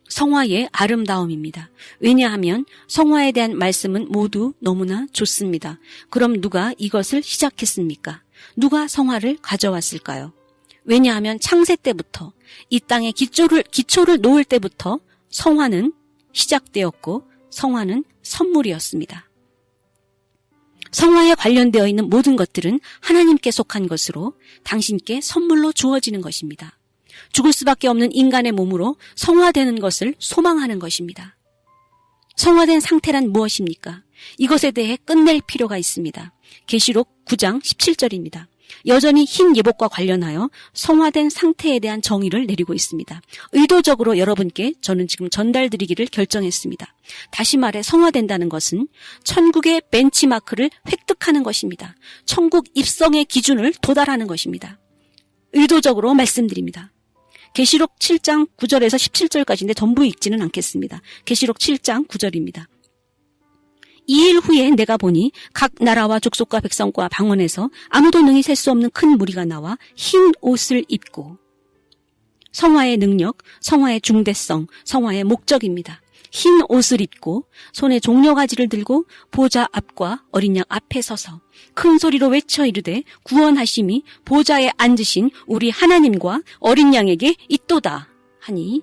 성화의 아름다움입니다. 왜냐하면 성화에 대한 말씀은 모두 너무나 좋습니다. 그럼 누가 이것을 시작했습니까? 누가 성화를 가져왔을까요? 왜냐하면 창세 때부터 이 땅에 기초를 놓을 때부터 성화는 시작되었고 성화는 선물이었습니다. 성화에 관련되어 있는 모든 것들은 하나님께 속한 것으로 당신께 선물로 주어지는 것입니다. 죽을 수밖에 없는 인간의 몸으로 성화되는 것을 소망하는 것입니다. 성화된 상태란 무엇입니까? 이것에 대해 끝낼 필요가 있습니다. 계시록 9장 17절입니다. 여전히 흰 예복과 관련하여 성화된 상태에 대한 정의를 내리고 있습니다. 의도적으로 여러분께 저는 지금 전달드리기를 결정했습니다. 다시 말해 성화된다는 것은 천국의 벤치마크를 획득하는 것입니다. 천국 입성의 기준을 도달하는 것입니다. 의도적으로 말씀드립니다. 계시록 7장 9절에서 17절까지인데 전부 읽지는 않겠습니다. 계시록 7장 9절입니다. 2일 후에 내가 보니 각 나라와 족속과 백성과 방언에서 아무도 능히 셀 수 없는 큰 무리가 나와 흰 옷을 입고, 성화의 능력, 성화의 중대성, 성화의 목적입니다. 흰 옷을 입고 손에 종려가지를 들고 보좌 앞과 어린 양 앞에 서서 큰 소리로 외쳐 이르되 구원하심이 보좌에 앉으신 우리 하나님과 어린 양에게 있도다 하니,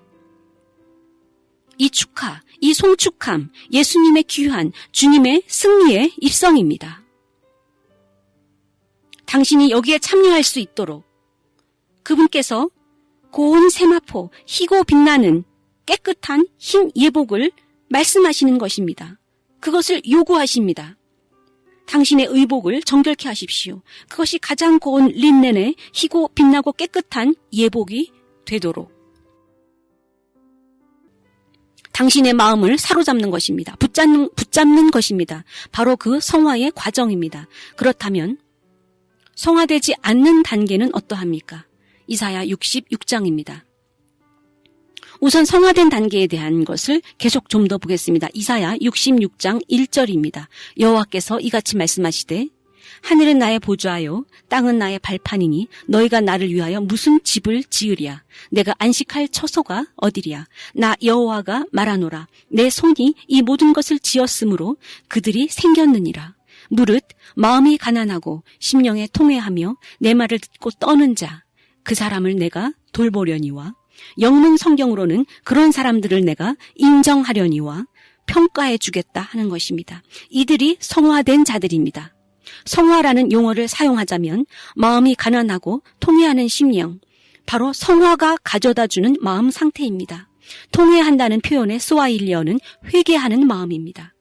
이 축하, 이 송축함, 예수님의 귀한 주님의 승리의 입성입니다. 당신이 여기에 참여할 수 있도록 그분께서 고운 세마포, 희고 빛나는 깨끗한 흰 예복을 말씀하시는 것입니다. 그것을 요구하십니다. 당신의 의복을 정결케 하십시오. 그것이 가장 고운 린넨의 희고 빛나고 깨끗한 예복이 되도록 당신의 마음을 사로잡는 것입니다. 붙잡는 것입니다. 바로 그 성화의 과정입니다. 그렇다면 성화되지 않는 단계는 어떠합니까? 이사야 66장입니다. 우선 성화된 단계에 대한 것을 계속 좀 더 보겠습니다. 이사야 66장 1절입니다. 여호와께서 이같이 말씀하시되 하늘은 나의 보좌요 땅은 나의 발판이니 너희가 나를 위하여 무슨 집을 지으랴. 내가 안식할 처소가 어디랴. 나 여호와가 말하노라. 내 손이 이 모든 것을 지었으므로 그들이 생겼느니라. 무릇 마음이 가난하고 심령에 통회하며 내 말을 듣고 떠는 자 그 사람을 내가 돌보려니와 영문 성경으로는 그런 사람들을 내가 인정하려니와 평가해 주겠다 하는 것입니다. 이들이 성화된 자들입니다. 성화라는 용어를 사용하자면 마음이 가난하고 통회하는 심령, 바로 성화가 가져다주는 마음 상태입니다. 통회한다는 표현의 스와힐리어는 회개하는 마음입니다.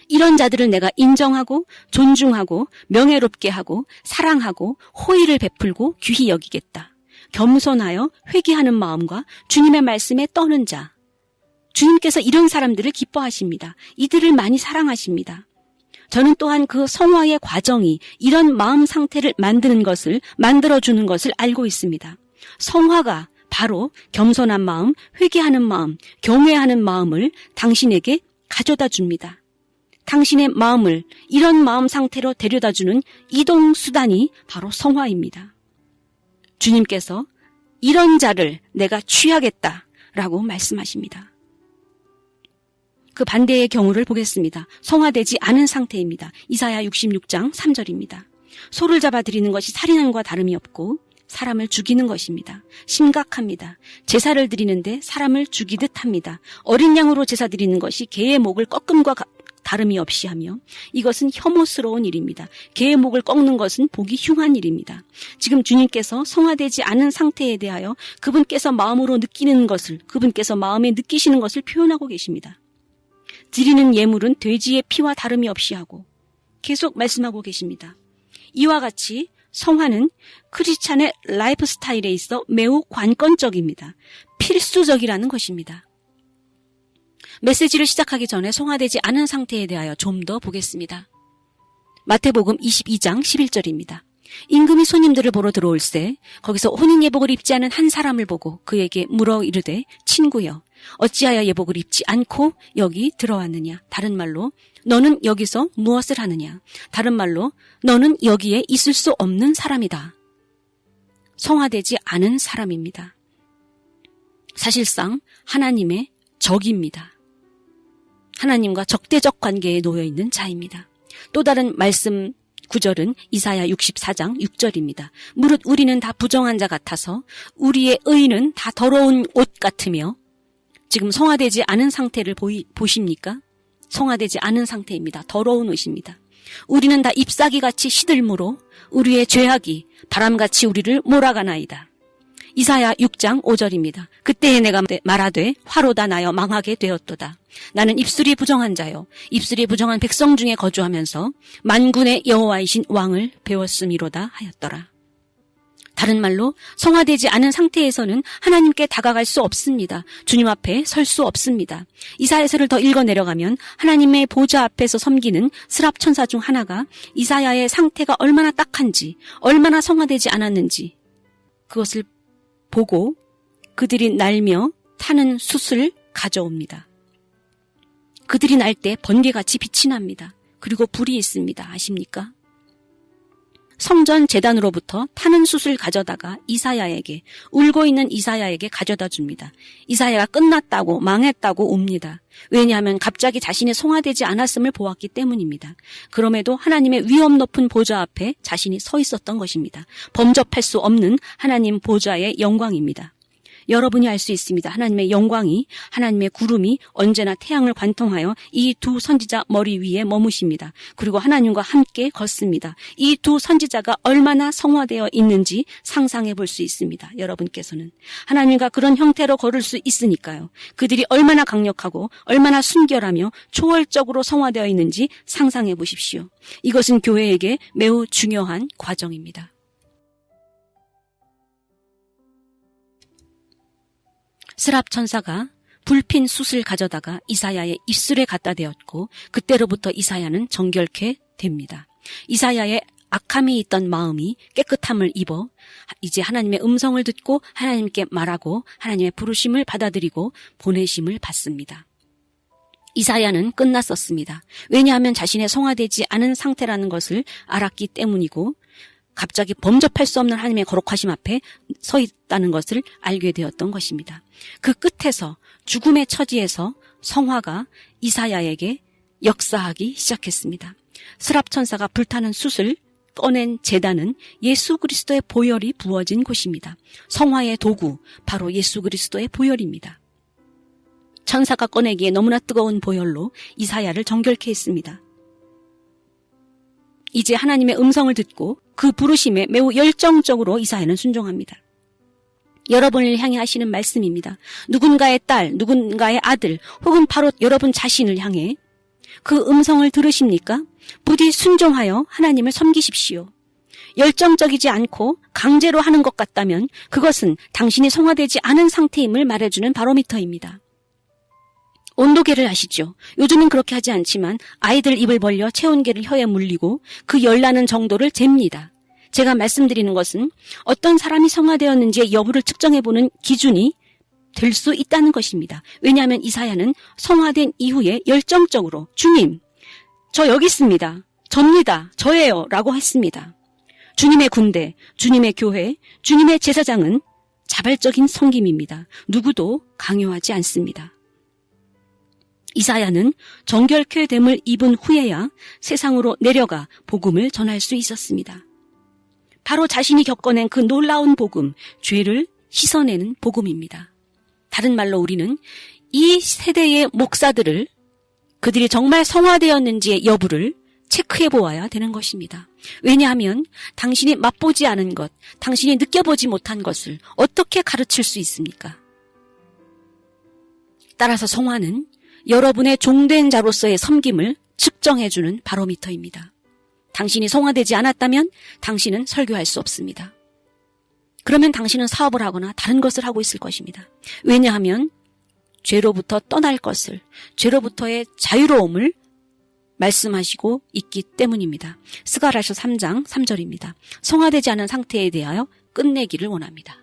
이런 자들을 내가 인정하고 존중하고 명예롭게 하고 사랑하고 호의를 베풀고 귀히 여기겠다. 겸손하여 회개하는 마음과 주님의 말씀에 떠는 자. 주님께서 이런 사람들을 기뻐하십니다. 이들을 많이 사랑하십니다. 저는 또한 그 성화의 과정이 이런 마음 상태를 만들어주는 것을 알고 있습니다. 성화가 바로 겸손한 마음, 회개하는 마음, 경외하는 마음을 당신에게 가져다 줍니다. 당신의 마음을 이런 마음 상태로 데려다주는 이동수단이 바로 성화입니다. 주님께서 이런 자를 내가 취하겠다라고 말씀하십니다. 그 반대의 경우를 보겠습니다. 성화되지 않은 상태입니다. 이사야 66장 3절입니다. 소를 잡아 드리는 것이 살인함과 다름이 없고 사람을 죽이는 것입니다. 심각합니다. 제사를 드리는데 사람을 죽이듯 합니다. 어린 양으로 제사 드리는 것이 개의 목을 꺾음과 다름이 없이 하며 이것은 혐오스러운 일입니다. 개의 목을 꺾는 것은 보기 흉한 일입니다. 지금 주님께서 성화되지 않은 상태에 대하여 그분께서 마음으로 느끼는 것을, 그분께서 마음에 느끼시는 것을 표현하고 계십니다. 드리는 예물은 돼지의 피와 다름이 없이 하고 계속 말씀하고 계십니다. 이와 같이 성화는 크리스찬의 라이프 스타일에 있어 매우 관건적입니다. 필수적이라는 것입니다. 메시지를 시작하기 전에 성화되지 않은 상태에 대하여 좀 더 보겠습니다. 마태복음 22장 11절입니다. 임금이 손님들을 보러 들어올세 거기서 혼인 예복을 입지 않은 한 사람을 보고 그에게 물어 이르되 친구여 어찌하여 예복을 입지 않고 여기 들어왔느냐. 다른 말로 너는 여기서 무엇을 하느냐. 다른 말로 너는 여기에 있을 수 없는 사람이다. 성화되지 않은 사람입니다. 사실상 하나님의 적입니다. 하나님과 적대적 관계에 놓여 있는 자입니다. 또 다른 말씀 구절은 이사야 64장 6절입니다. 무릇 우리는 다 부정한 자 같아서 우리의 의는 다 더러운 옷 같으며 지금 성화되지 않은 상태를 보십니까? 성화되지 않은 상태입니다. 더러운 옷입니다. 우리는 다 잎사귀같이 시들므로 우리의 죄악이 바람같이 우리를 몰아가나이다. 이사야 6장 5절입니다. 그때에 내가 말하되 화로다 나여 망하게 되었도다. 나는 입술이 부정한 자요 입술이 부정한 백성 중에 거주하면서 만군의 여호와이신 왕을 배웠음이로다 하였더라. 다른 말로 성화되지 않은 상태에서는 하나님께 다가갈 수 없습니다. 주님 앞에 설 수 없습니다. 이사야서를 더 읽어 내려가면 하나님의 보좌 앞에서 섬기는 스랍 천사 중 하나가 이사야의 상태가 얼마나 딱한지, 얼마나 성화되지 않았는지 그것을 보고 그들이 날며 타는 숯을 가져옵니다. 그들이 날 때 번개같이 빛이 납니다. 그리고 불이 있습니다. 아십니까? 성전 제단으로부터 타는 숯을 가져다가 이사야에게, 울고 있는 이사야에게 가져다 줍니다. 이사야가 끝났다고, 망했다고 웁니다. 왜냐하면 갑자기 자신이 성화되지 않았음을 보았기 때문입니다. 그럼에도 하나님의 위엄 높은 보좌 앞에 자신이 서 있었던 것입니다. 범접할 수 없는 하나님 보좌의 영광입니다. 여러분이 알 수 있습니다. 하나님의 영광이, 하나님의 구름이 언제나 태양을 관통하여 이 두 선지자 머리 위에 머무십니다. 그리고 하나님과 함께 걷습니다. 이 두 선지자가 얼마나 성화되어 있는지 상상해 볼 수 있습니다. 여러분께서는 하나님과 그런 형태로 걸을 수 있으니까요. 그들이 얼마나 강력하고 얼마나 순결하며 초월적으로 성화되어 있는지 상상해 보십시오. 이것은 교회에게 매우 중요한 과정입니다. 스랍 천사가 불핀 숯을 가져다가 이사야의 입술에 갖다 대었고 그때로부터 이사야는 정결케 됩니다. 이사야의 악함이 있던 마음이 깨끗함을 입어 이제 하나님의 음성을 듣고 하나님께 말하고 하나님의 부르심을 받아들이고 보내심을 받습니다. 이사야는 끝났었습니다. 왜냐하면 자신의 성화되지 않은 상태라는 것을 알았기 때문이고 갑자기 범접할 수 없는 하나님의 거룩하심 앞에 서 있다는 것을 알게 되었던 것입니다. 그 끝에서 죽음의 처지에서 성화가 이사야에게 역사하기 시작했습니다. 스랍 천사가 불타는 숯을 꺼낸 제단은 예수 그리스도의 보혈이 부어진 곳입니다. 성화의 도구, 바로 예수 그리스도의 보혈입니다. 천사가 꺼내기에 너무나 뜨거운 보혈로 이사야를 정결케 했습니다. 이제 하나님의 음성을 듣고 그 부르심에 매우 열정적으로 이사야는 순종합니다. 여러분을 향해 하시는 말씀입니다. 누군가의 딸, 누군가의 아들, 혹은 바로 여러분 자신을 향해 그 음성을 들으십니까? 부디 순종하여 하나님을 섬기십시오. 열정적이지 않고 강제로 하는 것 같다면 그것은 당신이 성화되지 않은 상태임을 말해주는 바로미터입니다. 온도계를 아시죠? 요즘은 그렇게 하지 않지만 아이들 입을 벌려 체온계를 혀에 물리고 그 열나는 정도를 잽니다. 제가 말씀드리는 것은 어떤 사람이 성화되었는지의 여부를 측정해보는 기준이 될 수 있다는 것입니다. 왜냐하면 이사야는 성화된 이후에 열정적으로 주님, 저 여기 있습니다. 접니다. 저예요. 라고 했습니다. 주님의 군대, 주님의 교회, 주님의 제사장은 자발적인 섬김입니다. 누구도 강요하지 않습니다. 이사야는 정결케 됨을 입은 후에야 세상으로 내려가 복음을 전할 수 있었습니다. 바로 자신이 겪어낸 그 놀라운 복음, 죄를 씻어내는 복음입니다. 다른 말로 우리는 이 세대의 목사들을 그들이 정말 성화되었는지의 여부를 체크해 보아야 되는 것입니다. 왜냐하면 당신이 맛보지 않은 것, 당신이 느껴보지 못한 것을 어떻게 가르칠 수 있습니까? 따라서 성화는 여러분의 종된 자로서의 섬김을 측정해주는 바로미터입니다. 당신이 성화되지 않았다면 당신은 설교할 수 없습니다. 그러면 당신은 사업을 하거나 다른 것을 하고 있을 것입니다. 왜냐하면 죄로부터 떠날 것을, 죄로부터의 자유로움을 말씀하시고 있기 때문입니다. 스가랴서 3장 3절입니다. 성화되지 않은 상태에 대하여 끝내기를 원합니다.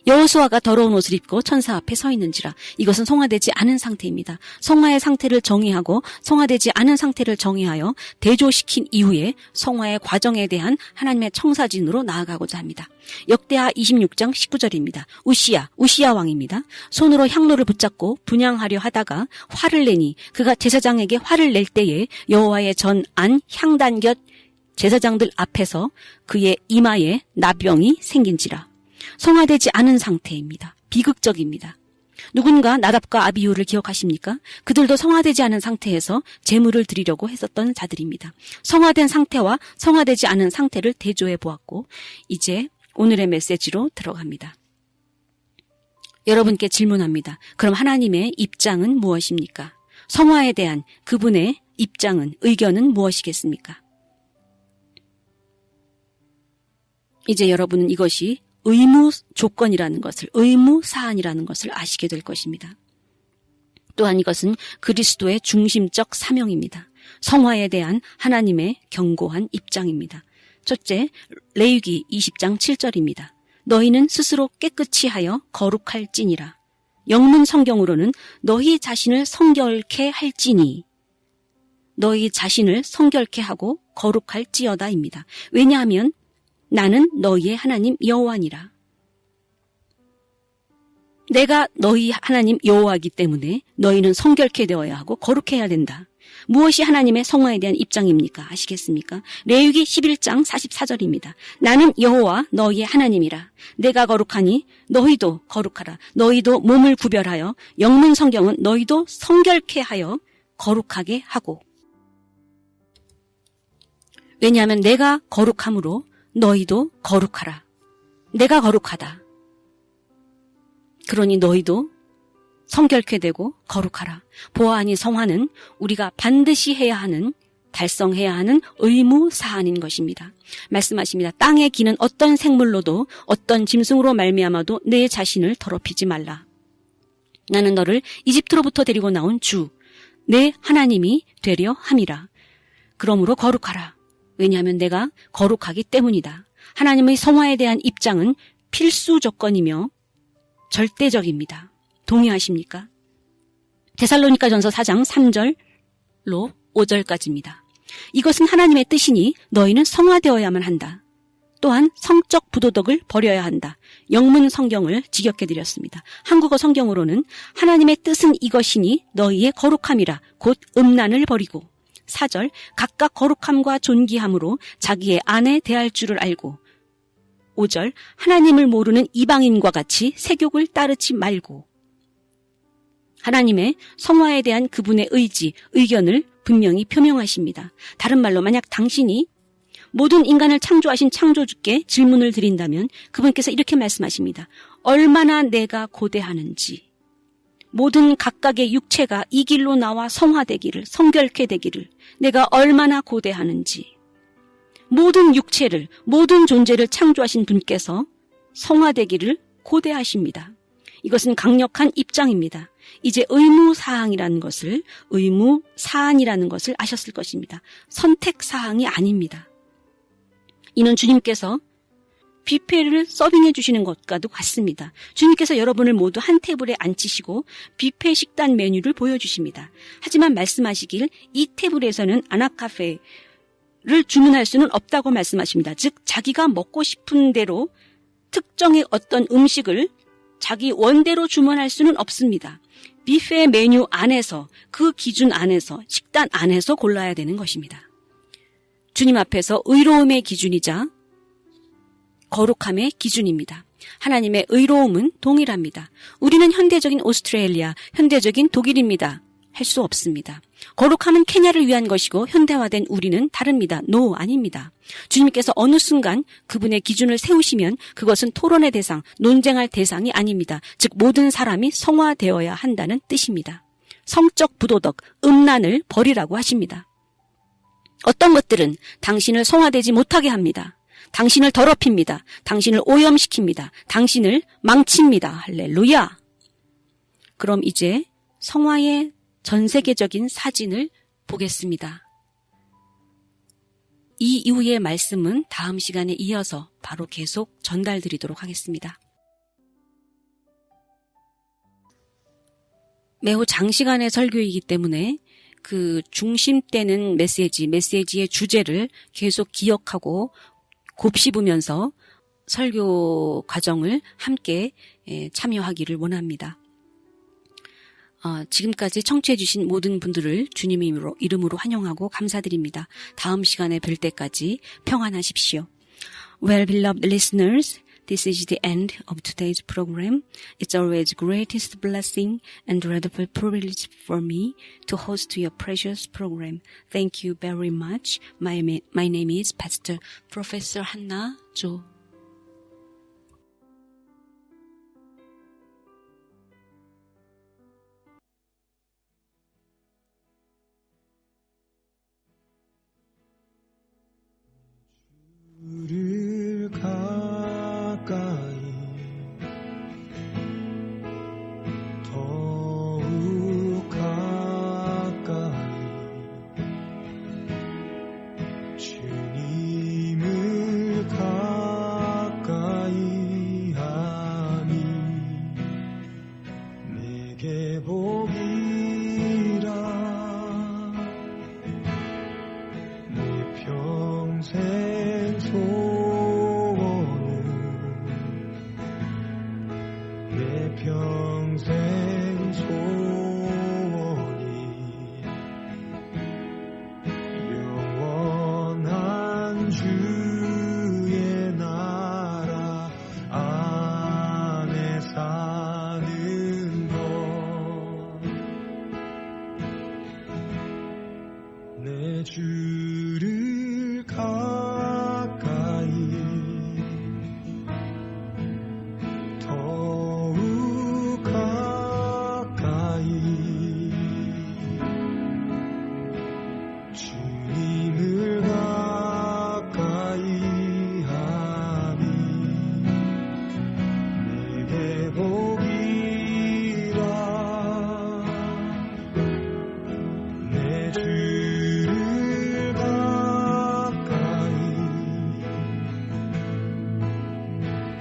여호수아가 더러운 옷을 입고 천사 앞에 서 있는지라. 이것은 성화되지 않은 상태입니다. 성화의 상태를 정의하고 성화되지 않은 상태를 정의하여 대조시킨 이후에 성화의 과정에 대한 하나님의 청사진으로 나아가고자 합니다. 역대하 26장 19절입니다. 우시야 왕입니다. 손으로 향로를 붙잡고 분향하려 하다가 화를 내니 그가 제사장에게 화를 낼 때에 여호와의 전 안 향단 곁 제사장들 앞에서 그의 이마에 나병이 생긴지라. 성화되지 않은 상태입니다. 비극적입니다. 누군가 나답과 아비후를 기억하십니까? 그들도 성화되지 않은 상태에서 제물을 드리려고 했었던 자들입니다. 성화된 상태와 성화되지 않은 상태를 대조해 보았고 이제 오늘의 메시지로 들어갑니다. 여러분께 질문합니다. 그럼 하나님의 입장은 무엇입니까? 성화에 대한 그분의 입장은, 의견은 무엇이겠습니까? 이제 여러분은 이것이 의무 조건이라는 것을, 의무 사안이라는 것을 아시게 될 것입니다. 또한 이것은 그리스도의 중심적 사명입니다. 성화에 대한 하나님의 견고한 입장입니다. 첫째, 레위기 20장 7절입니다. 너희는 스스로 깨끗이 하여 거룩할지니라. 영문 성경으로는 너희 자신을 성결케 할지니, 너희 자신을 성결케 하고 거룩할지어다입니다. 왜냐하면 나는 너희의 하나님 여호와니라. 내가 너희 하나님 여호와이기 때문에 너희는 성결케 되어야 하고 거룩해야 된다. 무엇이 하나님의 성화에 대한 입장입니까? 아시겠습니까? 레위기 11장 44절입니다. 나는 여호와 너희의 하나님이라. 내가 거룩하니 너희도 거룩하라. 너희도 몸을 구별하여, 영문 성경은 너희도 성결케 하여 거룩하게 하고. 왜냐하면 내가 거룩함으로 너희도 거룩하라. 내가 거룩하다. 그러니 너희도 성결케 되고 거룩하라. 보아하니 성화는 우리가 반드시 해야 하는, 달성해야 하는 의무 사안인 것입니다. 말씀하십니다. 땅에 기는 어떤 생물로도 어떤 짐승으로 말미암아도 내 자신을 더럽히지 말라. 나는 너를 이집트로부터 데리고 나온 주, 내 하나님이 되려 함이라. 그러므로 거룩하라. 왜냐하면 내가 거룩하기 때문이다. 하나님의 성화에 대한 입장은 필수 조건이며 절대적입니다. 동의하십니까? 데살로니가전서 4장 3절로 5절까지입니다. 이것은 하나님의 뜻이니 너희는 성화되어야만 한다. 또한 성적 부도덕을 버려야 한다. 영문 성경을 직역해드렸습니다. 한국어 성경으로는 하나님의 뜻은 이것이니 너희의 거룩함이라, 곧 음란을 버리고. 4절, 각각 거룩함과 존귀함으로 자기의 아내 대할 줄을 알고. 5절, 하나님을 모르는 이방인과 같이 세욕을 따르지 말고. 하나님의 성화에 대한 그분의 의지, 의견을 분명히 표명하십니다. 다른 말로 만약 당신이 모든 인간을 창조하신 창조주께 질문을 드린다면 그분께서 이렇게 말씀하십니다. 얼마나 내가 고대하는지, 모든 각각의 육체가 이 길로 나와 성화되기를, 성결케 되기를 내가 얼마나 고대하는지, 모든 육체를, 모든 존재를 창조하신 분께서 성화되기를 고대하십니다. 이것은 강력한 입장입니다. 이제 의무사항이라는 것을, 의무사안이라는 것을 아셨을 것입니다. 선택사항이 아닙니다. 이는 주님께서 뷔페를 서빙해 주시는 것과도 같습니다. 주님께서 여러분을 모두 한 테이블에 앉히시고 뷔페 식단 메뉴를 보여주십니다. 하지만 말씀하시길 이 테이블에서는 아나카페, 주문할 수는 없다고 말씀하십니다. 즉 자기가 먹고 싶은 대로 특정의 어떤 음식을 자기 원대로 주문할 수는 없습니다. 뷔페 메뉴 안에서, 그 기준 안에서, 식단 안에서 골라야 되는 것입니다. 주님 앞에서 의로움의 기준이자 거룩함의 기준입니다. 하나님의 의로움은 동일합니다. 우리는 현대적인 오스트레일리아, 현대적인 독일입니다. 할 수 없습니다. 거룩함은 케냐를 위한 것이고 현대화된 우리는 다릅니다. No, 아닙니다. 주님께서 어느 순간 그분의 기준을 세우시면 그것은 토론의 대상, 논쟁할 대상이 아닙니다. 즉 모든 사람이 성화되어야 한다는 뜻입니다. 성적 부도덕, 음란을 버리라고 하십니다. 어떤 것들은 당신을 성화되지 못하게 합니다. 당신을 더럽힙니다. 당신을 오염시킵니다. 당신을 망칩니다. 할렐루야. 그럼 이제 성화의 전 세계적인 사진을 보겠습니다. 이 이후의 말씀은 다음 시간에 이어서 바로 계속 전달드리도록 하겠습니다. 매우 장시간의 설교이기 때문에 그 중심되는 메시지의 주제를 계속 기억하고 곱씹으면서 설교 과정을 함께 참여하기를 원합니다. 지금까지 청취해 주신 모든 분들을 주님의 이름으로 환영하고 감사드립니다. 다음 시간에 뵐 때까지 평안하십시오. Well, beloved listeners, this is the end of today's program. It's always greatest blessing and wonderful privilege for me to host your precious program. Thank you very much. My name is Pastor Professor Hannah Jo. 주를 가까이 더욱 가까이 주님을 가까이 하니 내게 복이라 내 평생 내 평생 소원이 영원한 주의 나라 안에 사는 것 내 주를 가까이 더욱 가까이 주님을 가까이 하니 내게 복이라 내 주를 가까이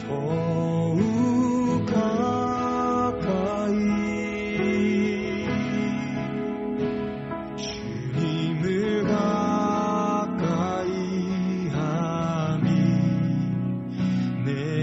더욱 가까이 주님을 가까이 하니 내